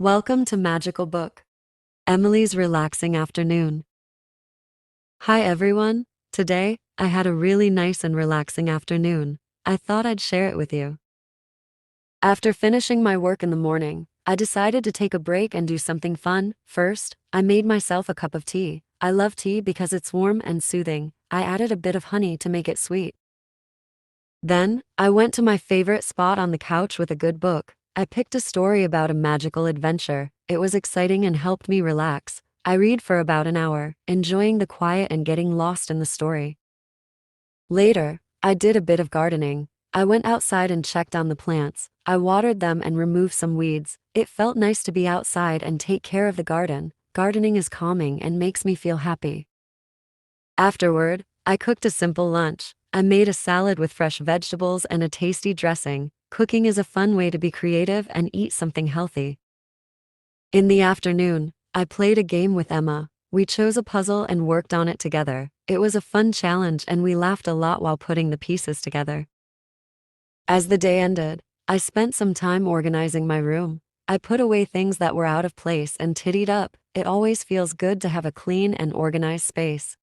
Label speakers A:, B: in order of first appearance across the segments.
A: Welcome to Magical Book, Emily's Relaxing Afternoon. Hi everyone, today I had a really nice and relaxing afternoon. I thought I'd share it with you. After finishing my work in the morning, I decided to take a break and do something fun. First, I made myself a cup of tea. I love tea because it's warm and soothing. I added a bit of honey to make it sweet. Then, I went to my favorite spot on the couch with a good book. I picked a story about a magical adventure. It was exciting and helped me relax. I read for about an hour, enjoying the quiet and getting lost in the story. Later, I did a bit of gardening. I went outside and checked on the plants. I watered them and removed some weeds. It felt nice to be outside and take care of the garden. Gardening is calming and makes me feel happy. Afterward, I cooked a simple lunch. I made a salad with fresh vegetables and a tasty dressing. Cooking is a fun way to be creative and eat something healthy. In the afternoon, I played a game with Emma. We chose a puzzle and worked on it together. It was a fun challenge and we laughed a lot while putting the pieces together. As the day ended, I spent some time organizing my room. I put away things that were out of place and tidied up. It always feels good to have a clean and organized space.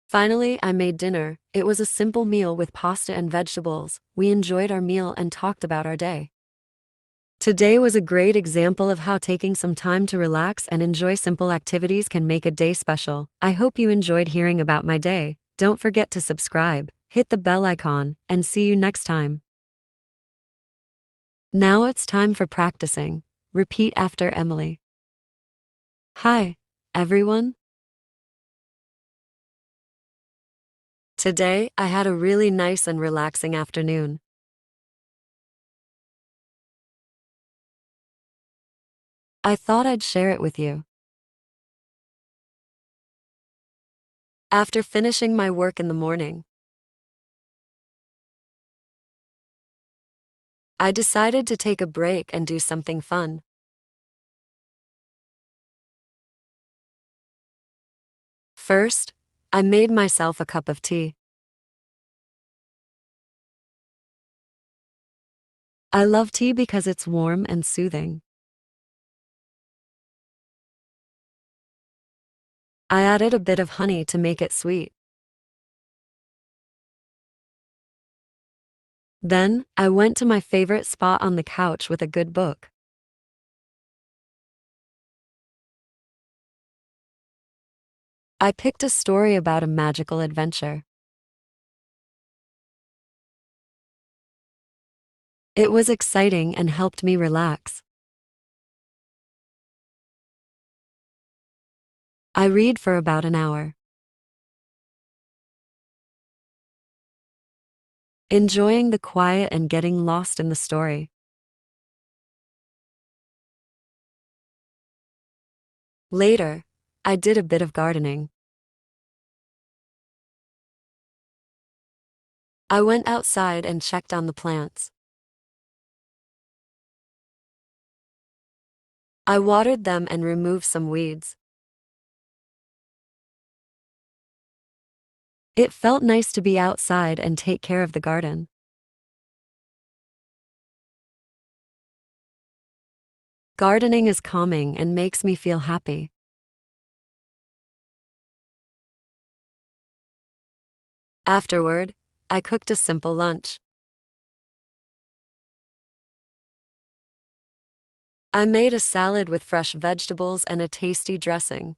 A: Finally, I made dinner. It was a simple meal with pasta and vegetables. We enjoyed our meal and talked about our day. Today was a great example of how taking some time to relax and enjoy simple activities can make a day special. I hope you enjoyed hearing about my day. Don't forget to subscribe, hit the bell icon, and see you next time. Now it's time for practicing. Repeat after Emily. Hi, everyone. Today, I had a really nice and relaxing afternoon. I thought I'd share it with you. After finishing my work in the morning, I decided to take a break and do something fun. First, I made myself a cup of tea. I love tea because it's warm and soothing. I added a bit of honey to make it sweet. Then, I went to my favorite spot on the couch with a good book. I picked a story about a magical adventure. It was exciting and helped me relax. I read for about an hour, enjoying the quiet and getting lost in the story. Later, I did a bit of gardening. I went outside and checked on the plants. I watered them and removed some weeds. It felt nice to be outside and take care of the garden. Gardening is calming and makes me feel happy. Afterward, I cooked a simple lunch. I made a salad with fresh vegetables and a tasty dressing.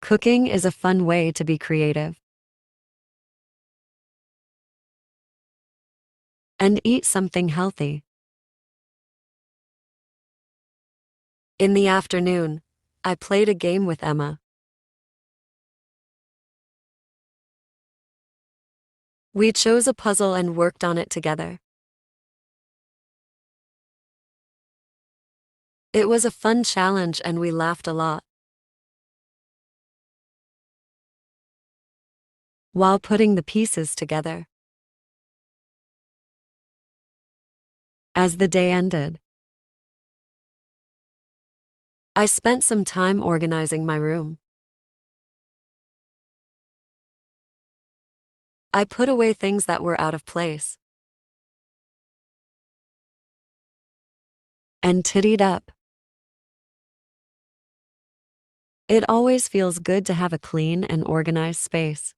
A: Cooking is a fun way to be creative and eat something healthy. In the afternoon, I played a game with Emma. We chose a puzzle and worked on it together. It was a fun challenge and we laughed a lot while putting the pieces together. As the day ended, I spent some time organizing my room. I put away things that were out of place. and tittied up. It always feels good to have a clean and organized space.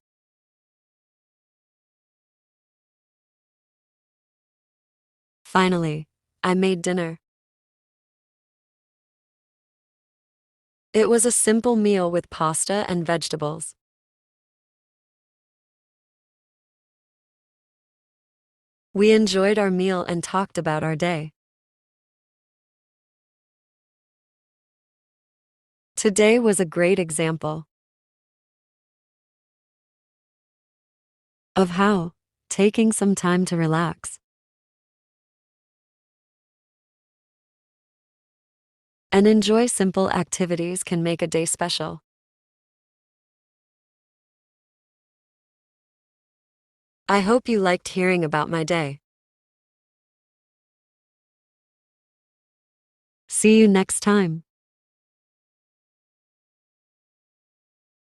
A: Finally, I made dinner. It was a simple meal with pasta and vegetables. We enjoyed our meal and talked about our day. Today was a great example of how taking some time to relax and enjoy simple activities can make a day special. I hope you liked hearing about my day. See you next time.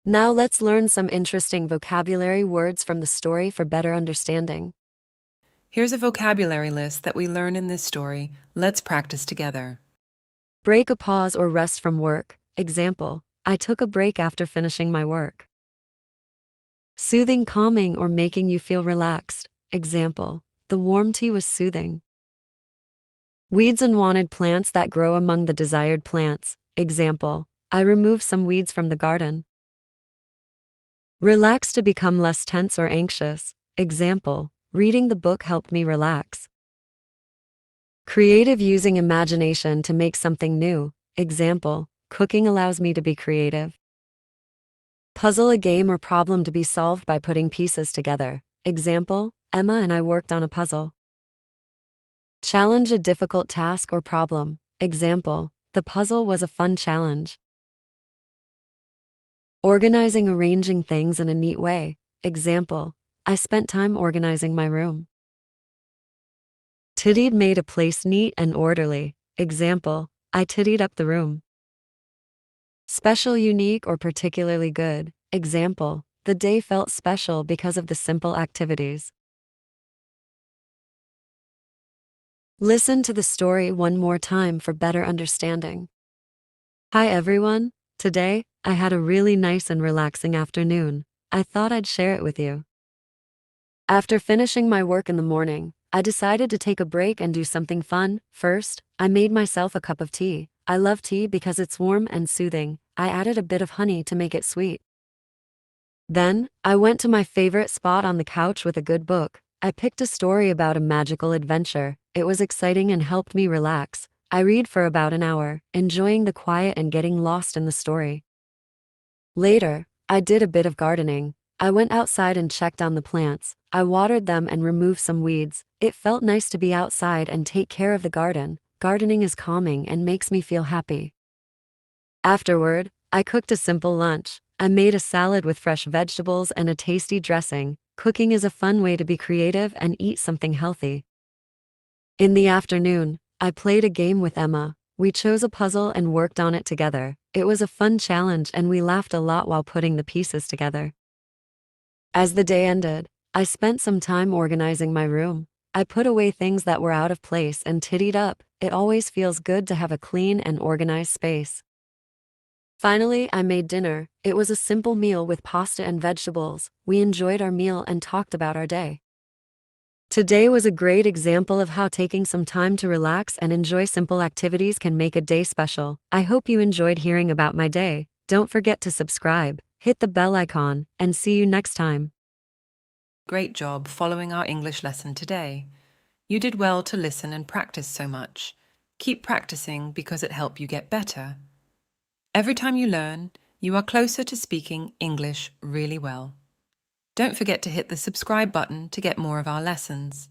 A: Now let's learn some interesting vocabulary words from the story for better understanding.
B: Here's a vocabulary list that we learn in this story. Let's practice together.
A: Break a pause or rest from work. Example, I took a break after finishing my work. Soothing, calming, or making you feel relaxed. Example, the warm tea was soothing. Weeds, unwanted plants that grow among the desired plants. Example, I removed some weeds from the garden. Relax, to become less tense or anxious. Example, reading the book helped me relax. Creative, using imagination to make something new. Example, cooking allows me to be creative. Puzzle, a game or problem to be solved by putting pieces together. Example, Emma and I worked on a puzzle. Challenge, a difficult task or problem. Example, the puzzle was a fun challenge. Organizing, arranging things in a neat way. Example, I spent time organizing my room. Tittied, made a place neat and orderly. Example, I tittied up the room. Special, unique, or particularly good. Example, the day felt special because of the simple activities. Listen to the story one more time for better understanding. Hi everyone, today, I had a really nice and relaxing afternoon. I thought I'd share it with you. After finishing my work in the morning, I decided to take a break and do something fun. First, I made myself a cup of tea. I love tea because it's warm and soothing. I added a bit of honey to make it sweet. Then, I went to my favorite spot on the couch with a good book. I picked a story about a magical adventure. It was exciting and helped me relax. I read for about an hour, enjoying the quiet and getting lost in the story. Later, I did a bit of gardening. I went outside and checked on the plants. I watered them and removed some weeds. It felt nice to be outside and take care of the garden. Gardening is calming and makes me feel happy. Afterward, I cooked a simple lunch. I made a salad with fresh vegetables and a tasty dressing. Cooking is a fun way to be creative and eat something healthy. In the afternoon, I played a game with Emma. We chose a puzzle and worked on it together. It was a fun challenge and we laughed a lot while putting the pieces together. As the day ended, I spent some time organizing my room. I put away things that were out of place and tittied up. It always feels good to have a clean and organized space. Finally, I made dinner. It was a simple meal with pasta and vegetables. We enjoyed our meal and talked about our day. Today was a great example of how taking some time to relax and enjoy simple activities can make a day special. I hope you enjoyed hearing about my day. Don't forget to subscribe, hit the bell icon, and see you next time.
B: Great job following our English lesson today. You did well to listen and practice so much. Keep practicing because it helps you get better. Every time you learn, you are closer to speaking English really well. Don't forget to hit the subscribe button to get more of our lessons.